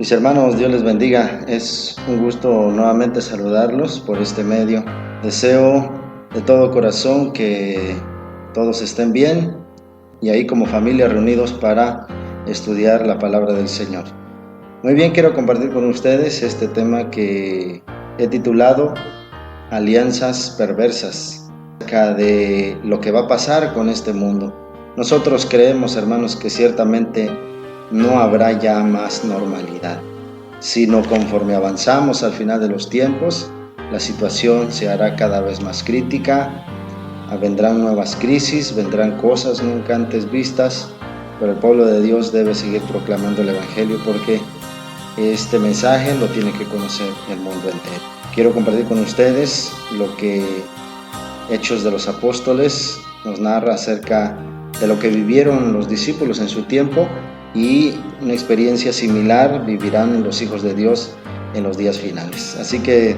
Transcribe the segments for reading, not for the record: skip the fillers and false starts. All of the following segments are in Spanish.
Mis hermanos, Dios les bendiga. Es un gusto nuevamente saludarlos por este medio. Deseo de todo corazón que todos estén bien y ahí como familia reunidos para estudiar la palabra del Señor. Muy bien, quiero compartir con ustedes este tema que he titulado Alianzas perversas, acerca de lo que va a pasar con este mundo. Nosotros creemos, hermanos, que ciertamente no habrá ya más normalidad, sino conforme avanzamos al final de los tiempos, la situación se hará cada vez más crítica, vendrán nuevas crisis, vendrán cosas nunca antes vistas, pero el pueblo de Dios debe seguir proclamando el Evangelio porque este mensaje lo tiene que conocer el mundo entero. Quiero compartir con ustedes lo que Hechos de los Apóstoles nos narra acerca de lo que vivieron los discípulos en su tiempo y una experiencia similar vivirán los hijos de Dios en los días finales. Así que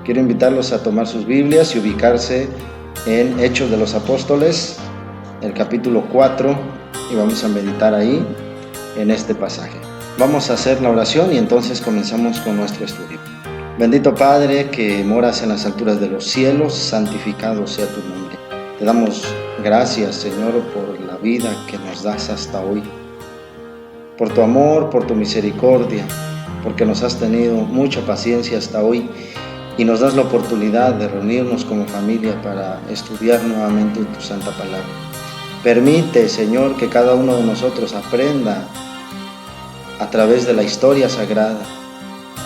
quiero invitarlos a tomar sus Biblias y ubicarse en Hechos de los Apóstoles, el capítulo 4, y vamos a meditar ahí en este pasaje. Vamos a hacer la oración y entonces comenzamos con nuestro estudio. Bendito Padre que moras en las alturas de los cielos, santificado sea tu nombre. Te damos gracias, Señor, por la vida que nos das hasta hoy, por tu amor, por tu misericordia, porque nos has tenido mucha paciencia hasta hoy y nos das la oportunidad de reunirnos como familia para estudiar nuevamente tu santa palabra. Permite, Señor, que cada uno de nosotros aprenda a través de la historia sagrada,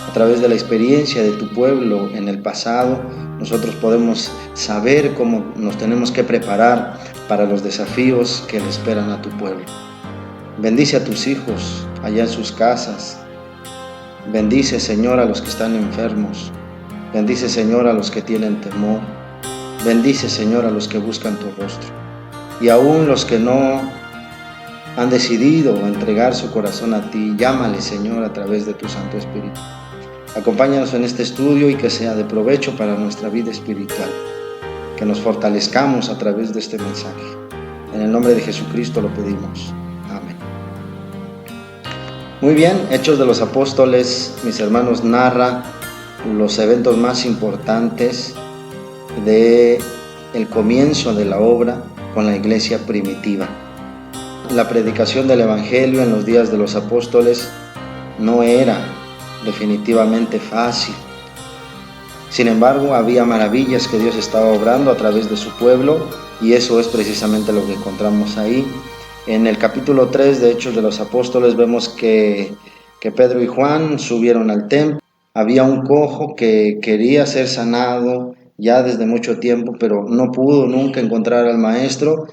a través de la experiencia de tu pueblo en el pasado. Nosotros podemos saber cómo nos tenemos que preparar para los desafíos que le esperan a tu pueblo. Bendice a tus hijos allá en sus casas. Bendice, Señor, a los que están enfermos. Bendice, Señor, a los que tienen temor. Bendice, Señor, a los que buscan tu rostro. Y aún los que no han decidido entregar su corazón a ti, llámale, Señor, a través de tu Santo Espíritu. Acompáñanos en este estudio y que sea de provecho para nuestra vida espiritual. Que nos fortalezcamos a través de este mensaje. En el nombre de Jesucristo lo pedimos. Amén. Muy bien, Hechos de los Apóstoles, mis hermanos, narra los eventos más importantes del comienzo de la obra con la iglesia primitiva. La predicación del Evangelio en los días de los apóstoles no era definitivamente fácil. Sin embargo, había maravillas que Dios estaba obrando a través de su pueblo y eso es precisamente lo que encontramos ahí. En el capítulo 3 de Hechos de los Apóstoles vemos que Pedro y Juan subieron al templo. Había un cojo que quería ser sanado ya desde mucho tiempo, pero no pudo nunca encontrar al maestro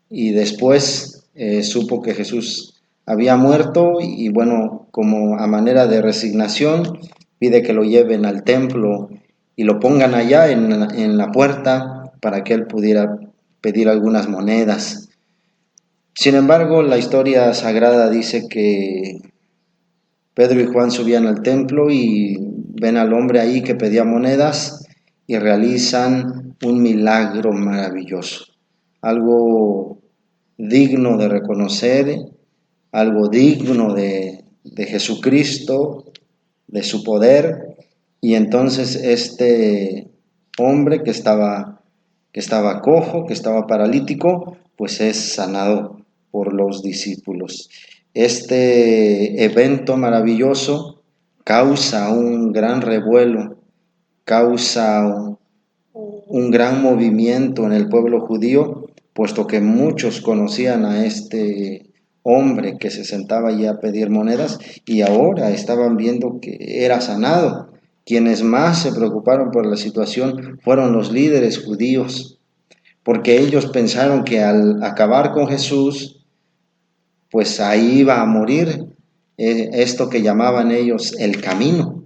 y después supo que Jesús había muerto y bueno, como a manera de resignación, pide que lo lleven al templo y lo pongan allá en la puerta para que él pudiera pedir algunas monedas. Sin embargo, la historia sagrada dice que Pedro y Juan subían al templo y ven al hombre ahí que pedía monedas y realizan un milagro maravilloso, algo digno de reconocer, algo digno de Jesucristo, de su poder. Y entonces este hombre que estaba cojo, que estaba paralítico, pues es sanado por los discípulos. Este evento maravilloso causa un gran revuelo, causa un gran movimiento en el pueblo judío, puesto que muchos conocían a este hombre que se sentaba allí a pedir monedas y ahora estaban viendo que era sanado. Quienes más se preocuparon por la situación fueron los líderes judíos, porque ellos pensaron que al acabar con Jesús, pues ahí iba a morir esto que llamaban ellos el camino.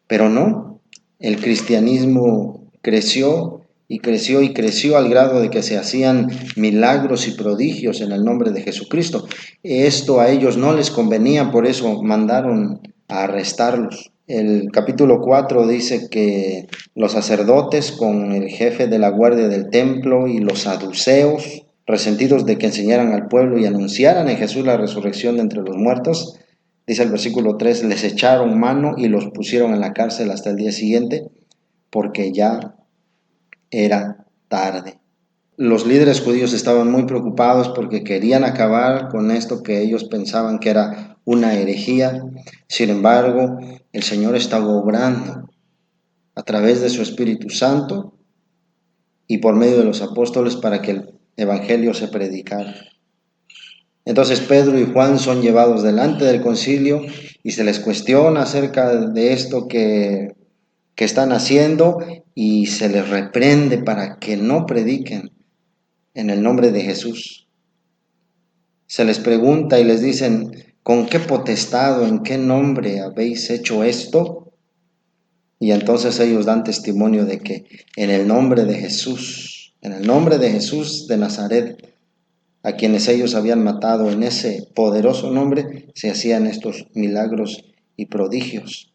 Pero no, el cristianismo creció y creció y creció al grado de que se hacían milagros y prodigios en el nombre de Jesucristo. Esto a ellos no les convenía, por eso mandaron a arrestarlos. El capítulo 4 dice que los sacerdotes con el jefe de la guardia del templo y los saduceos, resentidos de que enseñaran al pueblo y anunciaran en Jesús la resurrección de entre los muertos, Dice el versículo 3, les echaron mano y los pusieron en la cárcel hasta el día siguiente, porque ya era tarde. Los líderes judíos estaban muy preocupados porque querían acabar con esto que ellos pensaban que era una herejía. Sin embargo, el Señor estaba obrando a través de su Espíritu Santo y por medio de los apóstoles para que el evangelio se predicara. Entonces Pedro y Juan son llevados delante del concilio y se les cuestiona acerca de esto que están haciendo y se les reprende para que no prediquen en el nombre de Jesús. Se les pregunta y les dicen, ¿con qué potestad o en qué nombre habéis hecho esto? Y entonces ellos dan testimonio de que en el nombre de Jesús, en el nombre de Jesús de Nazaret, a quienes ellos habían matado, en ese poderoso nombre se hacían estos milagros y prodigios.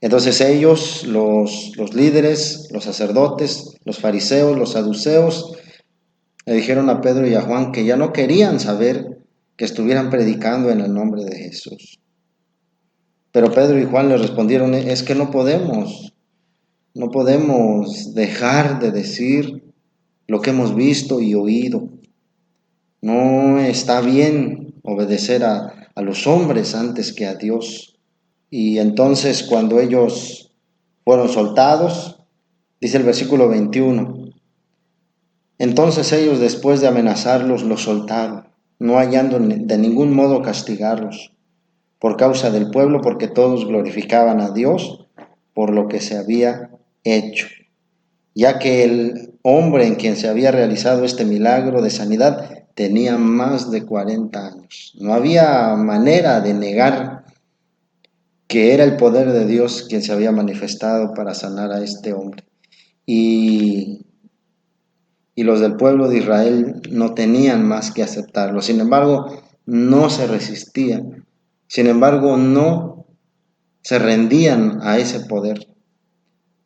Entonces ellos, los líderes, los sacerdotes, los fariseos, los saduceos, le dijeron a Pedro y a Juan que ya no querían saber que estuvieran predicando en el nombre de Jesús. Pero Pedro y Juan le respondieron, es que no podemos dejar de decir lo que hemos visto y oído. No está bien obedecer a los hombres antes que a Dios. Y entonces cuando ellos fueron soltados, dice el versículo 21, entonces ellos después de amenazarlos los soltaron, no hallando de ningún modo castigarlos por causa del pueblo, porque todos glorificaban a Dios por lo que se había hecho, ya que el hombre en quien se había realizado este milagro de sanidad tenía más de 40 años. No había manera de negar que era el poder de Dios quien se había manifestado para sanar a este hombre. Y los del pueblo de Israel no tenían más que aceptarlo. Sin embargo, no se resistían. Sin embargo, no se rendían a ese poder.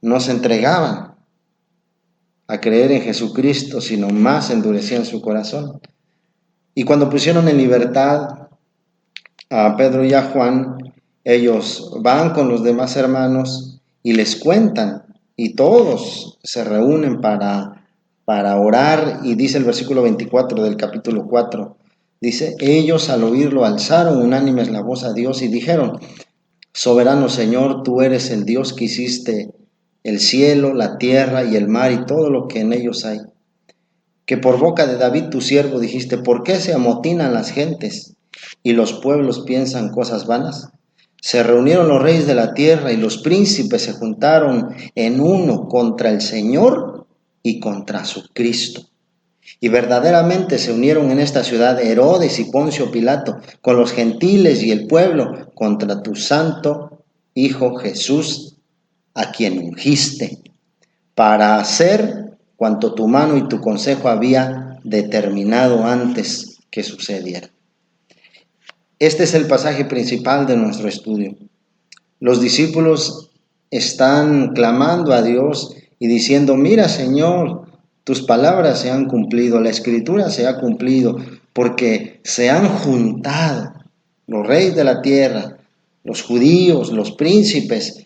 No se entregaban a creer en Jesucristo, sino más endurecían su corazón. Y cuando pusieron en libertad a Pedro y a Juan, ellos van con los demás hermanos y les cuentan, y todos se reúnen para orar, y dice el versículo 24 del capítulo 4, dice, ellos al oírlo alzaron unánimes la voz a Dios y dijeron, soberano Señor, tú eres el Dios que hiciste el cielo, la tierra y el mar y todo lo que en ellos hay, que por boca de David tu siervo dijiste, ¿por qué se amotinan las gentes y los pueblos piensan cosas vanas? Se reunieron los reyes de la tierra y los príncipes se juntaron en uno contra el Señor y contra su Cristo. Y verdaderamente se unieron en esta ciudad Herodes y Poncio Pilato con los gentiles y el pueblo contra tu santo Hijo Jesús, a quien ungiste, para hacer cuanto tu mano y tu consejo había determinado antes que sucediera. Este es el pasaje principal de nuestro estudio. Los discípulos están clamando a Dios y diciendo, mira Señor, tus palabras se han cumplido, la escritura se ha cumplido, porque se han juntado los reyes de la tierra, los judíos, los príncipes,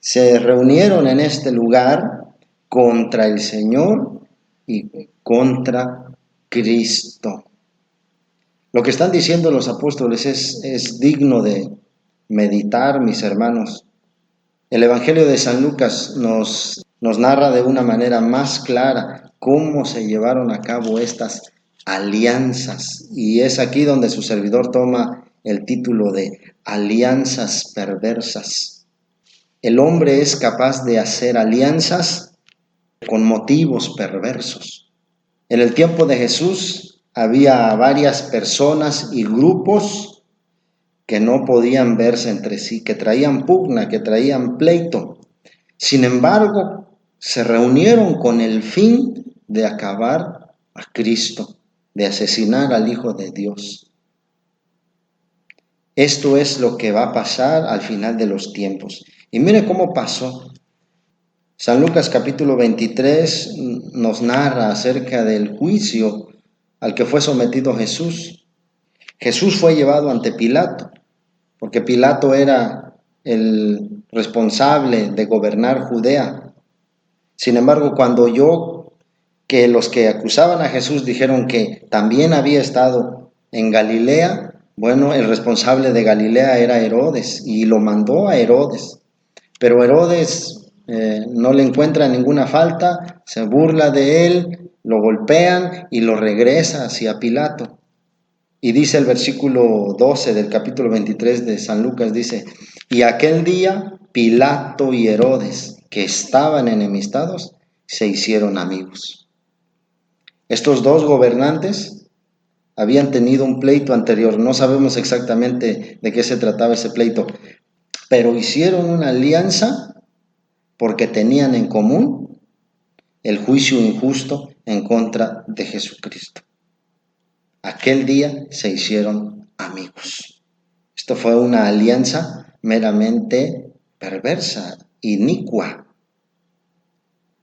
se reunieron en este lugar contra el Señor y contra Cristo. Lo que están diciendo los apóstoles es digno de meditar, mis hermanos. El Evangelio de San Lucas nos narra de una manera más clara cómo se llevaron a cabo estas alianzas. Y es aquí donde su servidor toma el título de alianzas perversas. El hombre es capaz de hacer alianzas con motivos perversos. En el tiempo de Jesús había varias personas y grupos que no podían verse entre sí, que traían pugna, que traían pleito. Sin embargo, se reunieron con el fin de acabar a Cristo, de asesinar al Hijo de Dios. Esto es lo que va a pasar al final de los tiempos. Y mire cómo pasó. San Lucas capítulo 23 nos narra acerca del juicio al que fue sometido Jesús. Jesús fue llevado ante Pilato, porque Pilato era el responsable de gobernar Judea. Sin embargo, cuando oyó que los que acusaban a Jesús dijeron que también había estado en Galilea, bueno, el responsable de Galilea era Herodes y lo mandó a Herodes. Pero Herodes no le encuentra ninguna falta, se burla de él, lo golpean y lo regresa hacia Pilato. Y dice el versículo 12 del capítulo 23 de San Lucas, dice, y aquel día Pilato y Herodes, que estaban enemistados, se hicieron amigos. Estos dos gobernantes habían tenido un pleito anterior, no sabemos exactamente de qué se trataba ese pleito, pero hicieron una alianza porque tenían en común el juicio injusto en contra de Jesucristo. Aquel día se hicieron amigos. Esto fue una alianza meramente perversa, inicua.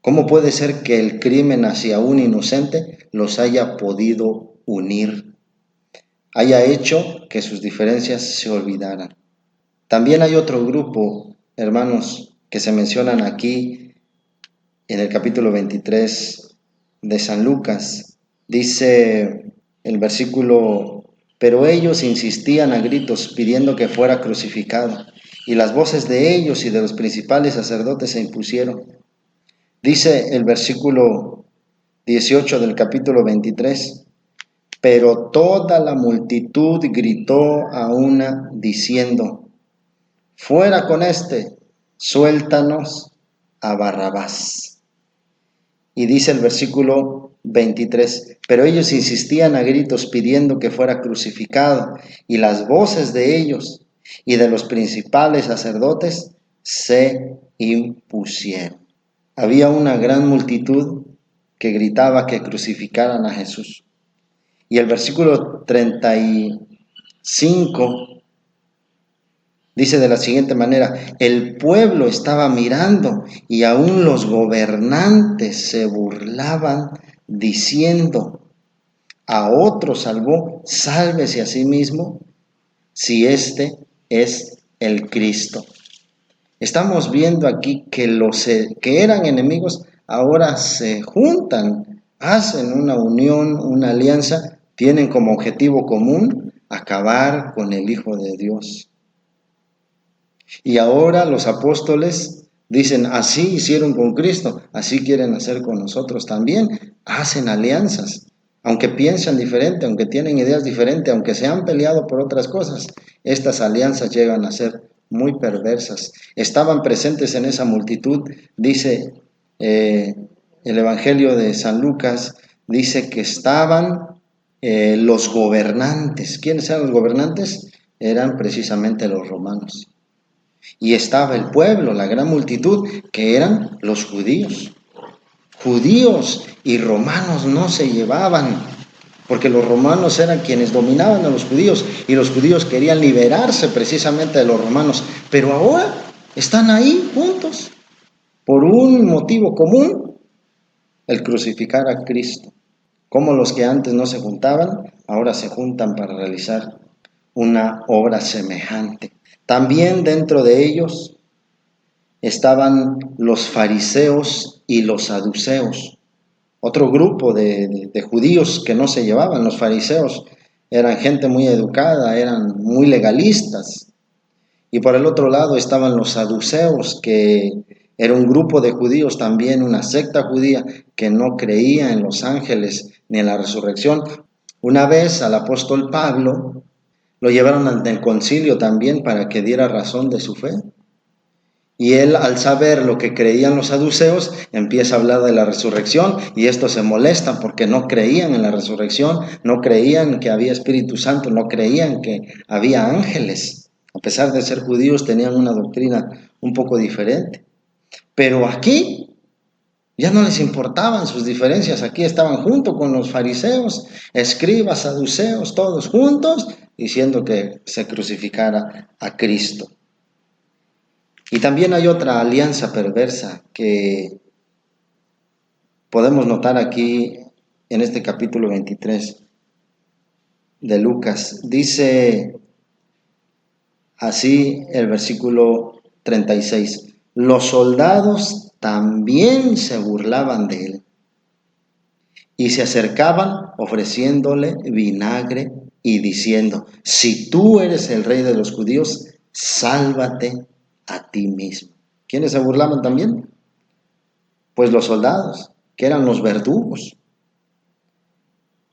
¿Cómo puede ser que el crimen hacia un inocente los haya podido unir? Haya hecho que sus diferencias se olvidaran. También hay otro grupo, hermanos, que se mencionan aquí en el capítulo 23 de San Lucas. Dice el versículo, pero ellos insistían a gritos pidiendo que fuera crucificado, y las voces de ellos y de los principales sacerdotes se impusieron. Dice el versículo 18 del capítulo 23, pero toda la multitud gritó a una diciendo, fuera con este, suéltanos a Barrabás. Y dice el versículo 23, pero ellos insistían a gritos pidiendo que fuera crucificado, y las voces de ellos y de los principales sacerdotes se impusieron. Había una gran multitud que gritaba que crucificaran a Jesús. Y el versículo 35 dice de la siguiente manera, el pueblo estaba mirando y aún los gobernantes se burlaban diciendo, a otro salvó, sálvese a sí mismo, si este es el Cristo. Estamos viendo aquí que los que eran enemigos ahora se juntan, hacen una unión, una alianza, tienen como objetivo común acabar con el Hijo de Dios. Y ahora los apóstoles dicen, así hicieron con Cristo, así quieren hacer con nosotros también. Hacen alianzas, aunque piensan diferente, aunque tienen ideas diferentes, aunque se han peleado por otras cosas, estas alianzas llegan a ser muy perversas. Estaban presentes en esa multitud, dice el Evangelio de San Lucas, dice que estaban los gobernantes. ¿Quiénes eran los gobernantes? Eran precisamente los romanos. Y estaba el pueblo, la gran multitud, que eran los judíos. Judíos y romanos no se llevaban, porque los romanos eran quienes dominaban a los judíos, y los judíos querían liberarse precisamente de los romanos. Pero ahora están ahí juntos, por un motivo común, el crucificar a Cristo. Como los que antes no se juntaban, ahora se juntan para realizar una obra semejante. También dentro de ellos estaban los fariseos y los saduceos, otro grupo de judíos que no se llevaban. Los fariseos eran gente muy educada, eran muy legalistas, y por el otro lado estaban los saduceos, que era un grupo de judíos también, una secta judía que no creía en los ángeles ni en la resurrección. Una vez al apóstol Pablo lo llevaron ante el concilio también para que diera razón de su fe. Y él, al saber lo que creían los saduceos, empieza a hablar de la resurrección, y estos se molestan porque no creían en la resurrección, no creían que había Espíritu Santo, no creían que había ángeles. A pesar de ser judíos, tenían una doctrina un poco diferente. Pero aquí ya no les importaban sus diferencias, aquí estaban junto con los fariseos, escribas, saduceos, todos juntos, diciendo que se crucificara a Cristo. Y también hay otra alianza perversa que podemos notar aquí en este capítulo 23. de Lucas. Dice así el versículo 36. Los soldados también se burlaban de él y se acercaban ofreciéndole vinagre y diciendo: si tú eres el rey de los judíos, sálvate a ti mismo. ¿Quiénes se burlaban también? Pues los soldados, que eran los verdugos.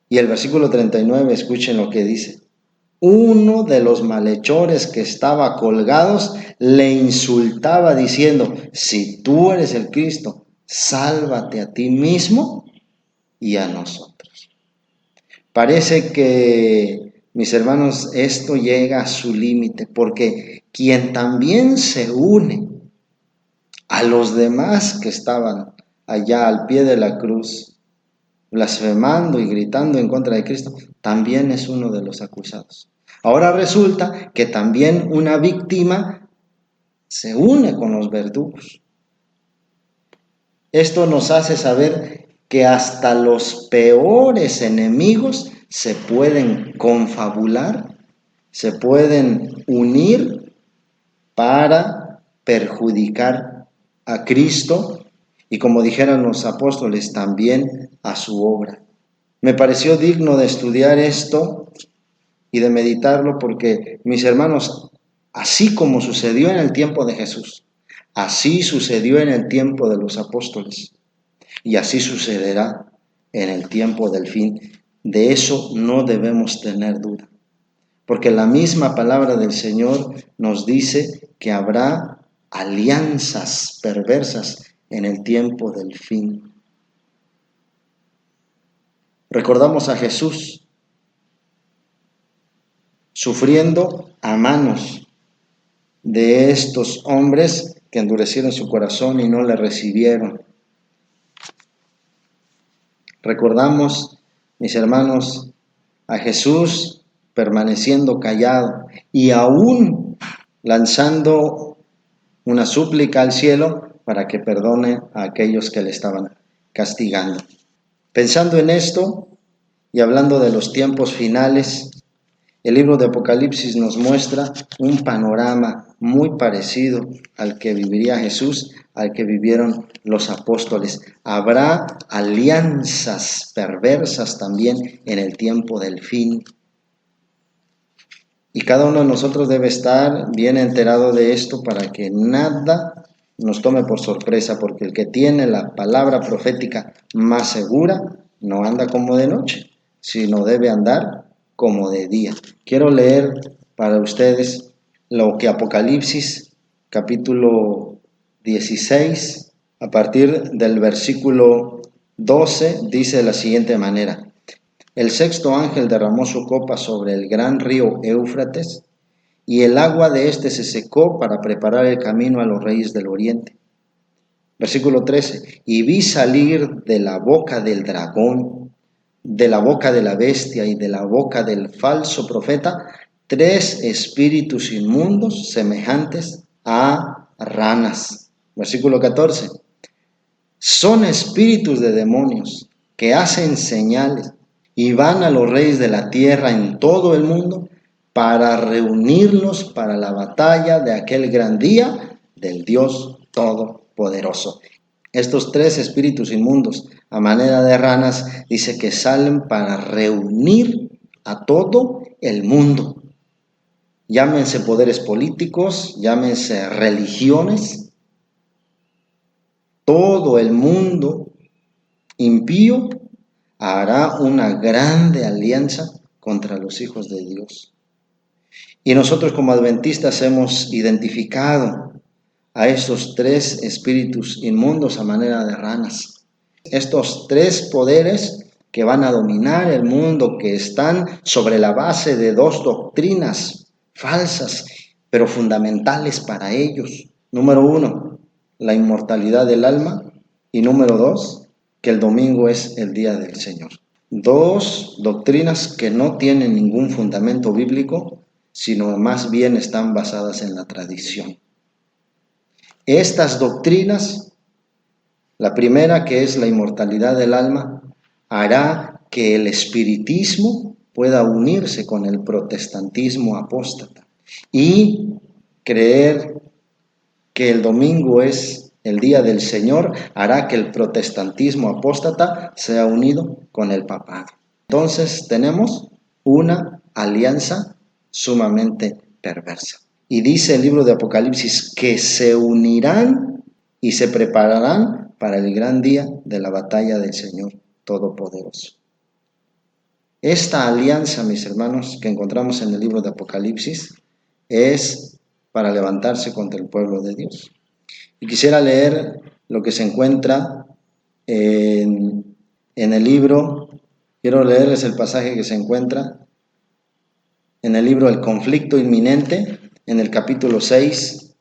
Y el versículo 39, escuchen lo que dice. Uno de los malhechores que estaba colgados le insultaba diciendo: si tú eres el Cristo, sálvate a ti mismo y a nosotros. Parece que, mis hermanos, esto llega a su límite, porque quien también se une a los demás que estaban allá al pie de la cruz, blasfemando y gritando en contra de Cristo, también es uno de los acusados. Ahora resulta que también una víctima se une con los verdugos. Esto nos hace saber que hasta los peores enemigos se pueden confabular, se pueden unir para perjudicar a Cristo y, como dijeron los apóstoles, también a su obra. Me pareció digno de estudiar esto y de meditarlo porque, mis hermanos, así como sucedió en el tiempo de Jesús, así sucedió en el tiempo de los apóstoles y así sucederá en el tiempo del fin. De eso no debemos tener duda, porque la misma palabra del Señor nos dice que habrá alianzas perversas en el tiempo del fin. Recordamos a Jesús sufriendo a manos de estos hombres que endurecieron su corazón y no le recibieron. Recordamos, mis hermanos, a Jesús permaneciendo callado y aún lanzando una súplica al cielo para que perdone a aquellos que le estaban castigando. Pensando en esto y hablando de los tiempos finales, el libro de Apocalipsis nos muestra un panorama muy parecido al que viviría Jesús, al que vivieron los apóstoles. Habrá alianzas perversas también en el tiempo del fin. Y cada uno de nosotros debe estar bien enterado de esto para que nada nos tome por sorpresa, porque el que tiene la palabra profética más segura no anda como de noche, sino debe andar como de día. Quiero leer para ustedes lo que Apocalipsis capítulo 16, a partir del versículo 12, dice de la siguiente manera. El sexto ángel derramó su copa sobre el gran río Éufrates, y el agua de éste se secó para preparar el camino a los reyes del oriente. Versículo 13. Y vi salir de la boca del dragón, de la boca de la bestia y de la boca del falso profeta, 3 espíritus inmundos semejantes a ranas. Versículo 14. Son espíritus de demonios que hacen señales y van a los reyes de la tierra en todo el mundo para reunirlos para la batalla de aquel gran día del Dios Todopoderoso. Estos 3 espíritus inmundos, a manera de ranas, dice que salen para reunir a todo el mundo. Llámense poderes políticos, llámense religiones, todo el mundo impío hará una grande alianza contra los hijos de Dios. Y nosotros como adventistas hemos identificado a estos 3 espíritus inmundos a manera de ranas. Estos 3 poderes que van a dominar el mundo, que están sobre la base de 2 doctrinas falsas, pero fundamentales para ellos. Número 1, la inmortalidad del alma. Y número 2, que el domingo es el día del Señor. 2 doctrinas que no tienen ningún fundamento bíblico, sino más bien están basadas en la tradición. Estas doctrinas, la primera, que es la inmortalidad del alma, hará que el espiritismo pueda unirse con el protestantismo apóstata y creer que el domingo es el día del Señor, hará que el protestantismo apóstata sea unido con el papado. Entonces tenemos una alianza sumamente perversa. Y dice el libro de Apocalipsis que se unirán y se prepararán para el gran día de la batalla del Señor Todopoderoso. Esta alianza, mis hermanos, que encontramos en el libro de Apocalipsis, es para levantarse contra el pueblo de Dios. Y quisiera leer lo que se encuentra en el libro, quiero leerles el pasaje que se encuentra en el libro El conflicto inminente, en el capítulo 6,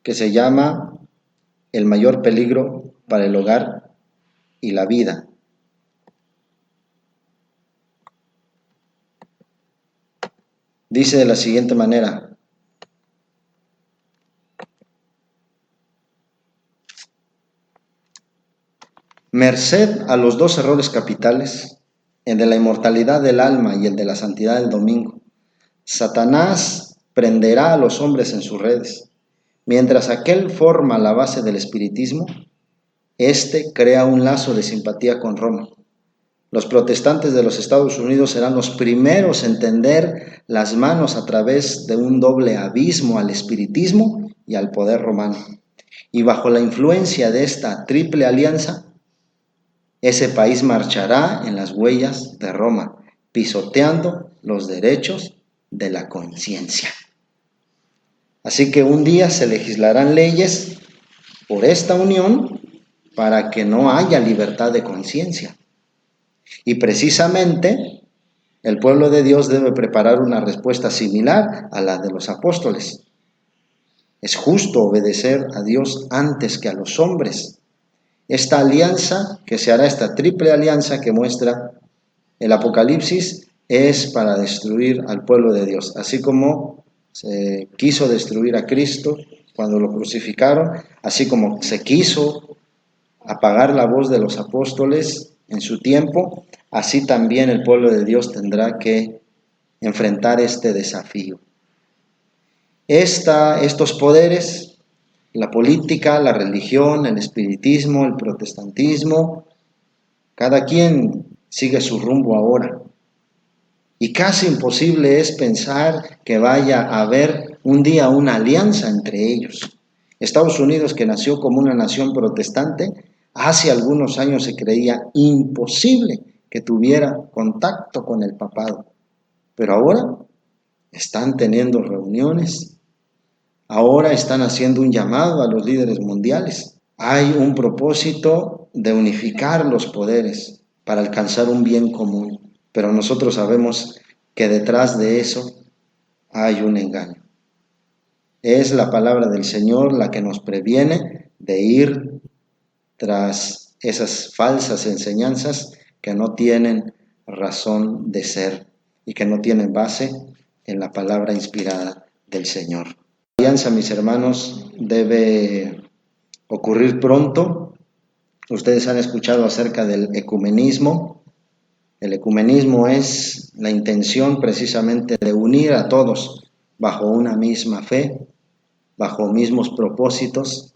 que se llama El mayor peligro para el hogar y la vida. Dice de la siguiente manera: merced a los dos errores capitales, el de la inmortalidad del alma y el de la santidad del domingo, Satanás prenderá a los hombres en sus redes. Mientras aquel forma la base del espiritismo, este crea un lazo de simpatía con Roma. Los protestantes de los Estados Unidos serán los primeros en tender las manos a través de un doble abismo al espiritismo y al poder romano. Y bajo la influencia de esta triple alianza, ese país marchará en las huellas de Roma, pisoteando los derechos de la conciencia. Así que un día se legislarán leyes por esta unión para que no haya libertad de conciencia. Y precisamente el pueblo de Dios debe preparar una respuesta similar a la de los apóstoles. Es justo obedecer a Dios antes que a los hombres. Esta alianza que se hará, esta triple alianza que muestra el Apocalipsis, es para destruir al pueblo de Dios. Así como se quiso destruir a Cristo cuando lo crucificaron, así como se quiso apagar la voz de los apóstoles en su tiempo, así también el pueblo de Dios tendrá que enfrentar este desafío. Estos poderes, la política, la religión, el espiritismo, el protestantismo, cada quien sigue su rumbo ahora. Y casi imposible es pensar que vaya a haber un día una alianza entre ellos. Estados Unidos, que nació como una nación protestante, hace algunos años se creía imposible que tuviera contacto con el papado. Pero ahora están teniendo reuniones, ahora están haciendo un llamado a los líderes mundiales. Hay un propósito de unificar los poderes para alcanzar un bien común. Pero nosotros sabemos que detrás de eso hay un engaño. Es la palabra del Señor la que nos previene de ir tras esas falsas enseñanzas que no tienen razón de ser y que no tienen base en la palabra inspirada del Señor. La alianza, mis hermanos, debe ocurrir pronto. Ustedes han escuchado acerca del ecumenismo. El ecumenismo es la intención precisamente de unir a todos bajo una misma fe, bajo mismos propósitos.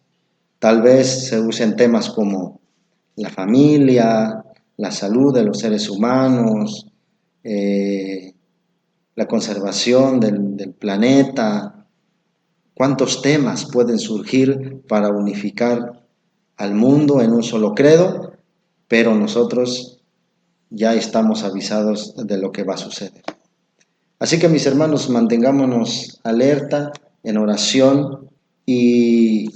Tal vez se usen temas como la familia, la salud de los seres humanos, la conservación del planeta. ¿Cuántos temas pueden surgir para unificar al mundo en un solo credo? Pero nosotros ya estamos avisados de lo que va a suceder. Así que, mis hermanos, mantengámonos alerta, en oración, y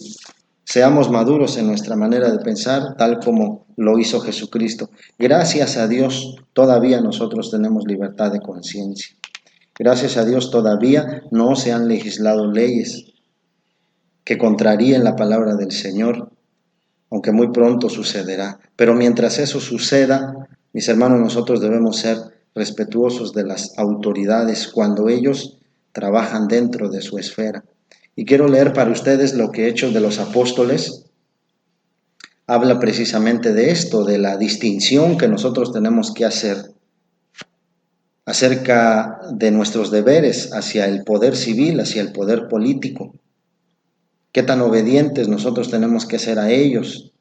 seamos maduros en nuestra manera de pensar, tal como lo hizo Jesucristo. Gracias a Dios, todavía nosotros tenemos libertad de conciencia. Gracias a Dios, todavía no se han legislado leyes que contraríen la palabra del Señor, aunque muy pronto sucederá. Pero mientras eso suceda, mis hermanos, nosotros debemos ser respetuosos de las autoridades cuando ellos trabajan dentro de su esfera. Y quiero leer para ustedes lo que Hechos de los Apóstoles habla precisamente de esto, de la distinción que nosotros tenemos que hacer acerca de nuestros deberes hacia el poder civil, hacia el poder político. Qué tan obedientes nosotros tenemos que ser a ellos,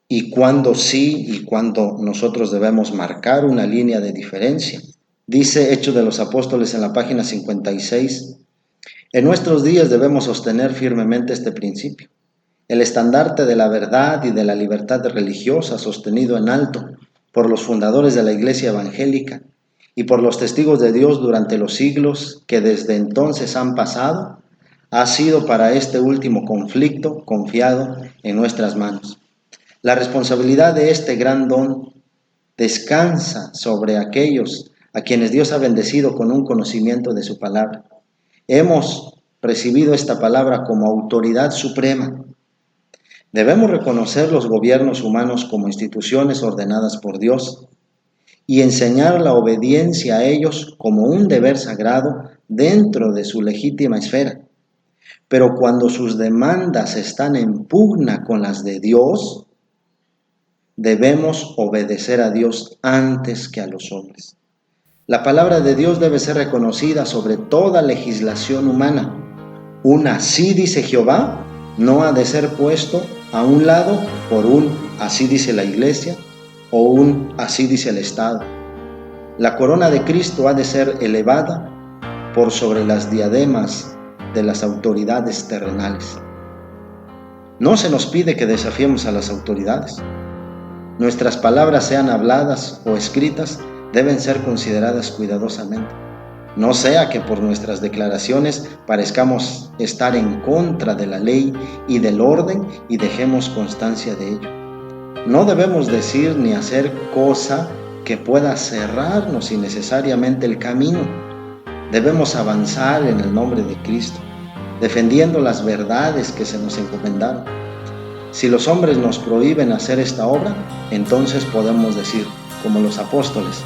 y cuándo sí y cuándo nosotros debemos marcar una línea de diferencia. Dice Hechos de los Apóstoles en la página 56, en nuestros días debemos sostener firmemente este principio. El estandarte de la verdad y de la libertad religiosa sostenido en alto por los fundadores de la Iglesia evangélica y por los testigos de Dios durante los siglos que desde entonces han pasado, ha sido para este último conflicto confiado en nuestras manos. La responsabilidad de este gran don descansa sobre aquellos a quienes Dios ha bendecido con un conocimiento de su palabra. Hemos recibido esta palabra como autoridad suprema. Debemos reconocer los gobiernos humanos como instituciones ordenadas por Dios y enseñar la obediencia a ellos como un deber sagrado dentro de su legítima esfera. Pero cuando sus demandas están en pugna con las de Dios, debemos obedecer a Dios antes que a los hombres. La palabra de Dios debe ser reconocida sobre toda legislación humana. Un así dice Jehová no ha de ser puesto a un lado por un así dice la iglesia o un así dice el Estado. La corona de Cristo ha de ser elevada por sobre las diademas de las autoridades terrenales. No se nos pide que desafiemos a las autoridades. Nuestras palabras, sean habladas o escritas, deben ser consideradas cuidadosamente. No sea que por nuestras declaraciones parezcamos estar en contra de la ley y del orden y dejemos constancia de ello. No debemos decir ni hacer cosa que pueda cerrarnos innecesariamente el camino. Debemos avanzar en el nombre de Cristo, defendiendo las verdades que se nos encomendaron. Si los hombres nos prohíben hacer esta obra, entonces podemos decir, como los apóstoles,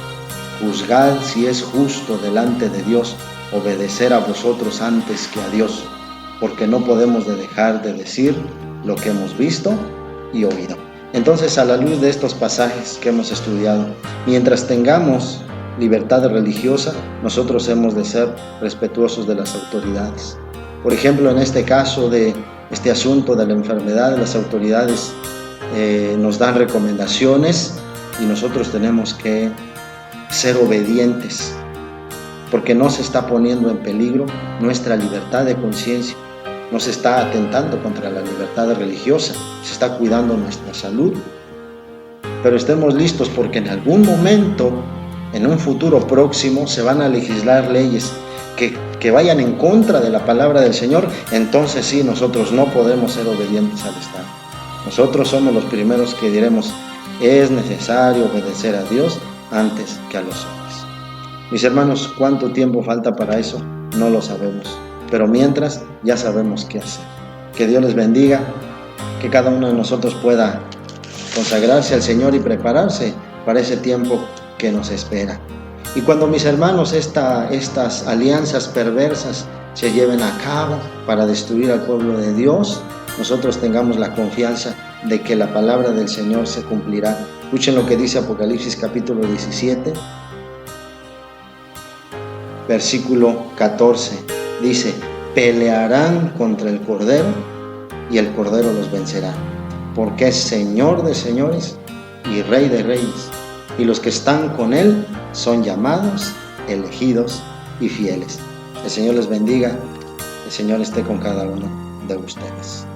juzgad si es justo delante de Dios obedecer a vosotros antes que a Dios, porque no podemos dejar de decir lo que hemos visto y oído. Entonces, a la luz de estos pasajes que hemos estudiado, mientras tengamos libertad religiosa, nosotros hemos de ser respetuosos de las autoridades. Por ejemplo, en este caso de este asunto de la enfermedad, las autoridades nos dan recomendaciones y nosotros tenemos que ser obedientes, porque no se está poniendo en peligro nuestra libertad de conciencia, no se está atentando contra la libertad religiosa, se está cuidando nuestra salud. Pero estemos listos, porque en algún momento, en un futuro próximo, se van a legislar leyes que vayan en contra de la palabra del Señor. Entonces sí, nosotros no podemos ser obedientes al Estado. Nosotros somos los primeros que diremos, es necesario obedecer a Dios antes que a los hombres. Mis hermanos, ¿cuánto tiempo falta para eso? No lo sabemos, pero mientras ya sabemos qué hacer. Que Dios les bendiga, que cada uno de nosotros pueda consagrarse al Señor y prepararse para ese tiempo que nos espera. Y cuando, mis hermanos, estas alianzas perversas se lleven a cabo para destruir al pueblo de Dios, nosotros tengamos la confianza de que la palabra del Señor se cumplirá. Escuchen lo que dice Apocalipsis capítulo 17, versículo 14. Dice, pelearán contra el Cordero y el Cordero los vencerá, porque es Señor de señores y Rey de reyes, y los que están con Él son llamados, elegidos y fieles. El Señor les bendiga, el Señor esté con cada uno de ustedes.